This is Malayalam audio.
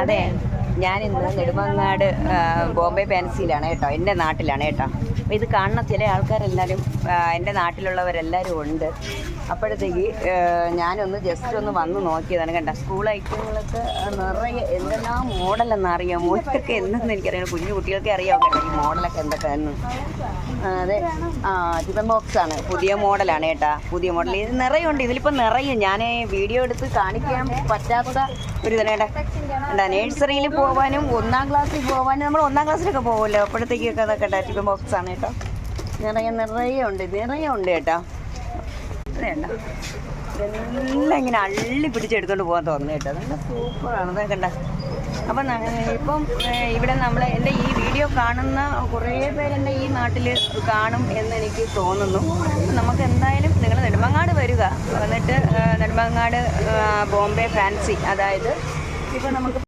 അതെ, ഞാനിന്ന് നെടുമങ്ങാട് ബോംബെ ഫാൻസിയിലാണ് കേട്ടോ, എൻ്റെ നാട്ടിലാണ് കേട്ടോ. അപ്പോൾ ഇത് കാണുന്ന ചില ആൾക്കാരെല്ലാവരും എൻ്റെ നാട്ടിലുള്ളവരെല്ലാവരും ഉണ്ട്. അപ്പോഴത്തേക്ക് ഞാനൊന്ന് ജസ്റ്റ് ഒന്ന് വന്ന് നോക്കിയതാണ്. കണ്ട സ്കൂൾ ഐറ്റങ്ങളൊക്കെ നിറയെ എന്തെല്ലാം മോഡലെന്ന് അറിയാമോ? ഇതൊക്കെ എന്തെന്ന് എനിക്കറിയാം, കുഞ്ഞു കുട്ടികൾക്കെ അറിയാം കേട്ടോ ഈ മോഡലൊക്കെ എന്തൊക്കെയാണെന്ന്. അതെ, ടിഫൻ ബോക്സാണ്, പുതിയ മോഡലാണ് കേട്ടോ, പുതിയ മോഡൽ. ഇത് നിറയുണ്ട്, ഇതിലിപ്പോൾ നിറയും. ഞാൻ വീഡിയോ എടുത്ത് കാണിക്കാൻ പറ്റാത്ത ഒരു ഇതാണ് കേട്ടോ. നേഴ്സറിയിൽ പോകാനും 1ാം ക്ലാസ്സിൽ പോകാനും, നമ്മൾ 1ാം ക്ലാസ്സിലൊക്കെ പോകുമല്ലോ, അപ്പോഴത്തേക്കൊക്കെ അതൊക്കെ കേട്ടോ ടിഫൻ ബോക്സാണ് കേട്ടോ. നിറയെ ഉണ്ട് കേട്ടോ. അതേണ്ട, ഇതെല്ലാം ഇങ്ങനെ അള്ളി പിടിച്ചെടുത്തോണ്ട് പോകാൻ തോന്നുന്നു കേട്ടോ. നല്ല സൂപ്പറാണ്, അതൊക്കെ കണ്ട. അപ്പം ഇപ്പം ഇവിടെ എൻ്റെ ഈ വീഡിയോ കാണുന്ന കുറേ പേരെൻ്റെ ഈ നാട്ടിൽ കാണും എന്നെനിക്ക് തോന്നുന്നു. നമുക്ക് എന്തായാലും നിങ്ങൾ നെടുമങ്ങാട് വരിക, എന്നിട്ട് നെടുമങ്ങാട് ബോംബെ ഫാൻസി, അതായത് ഇപ്പം നമുക്ക്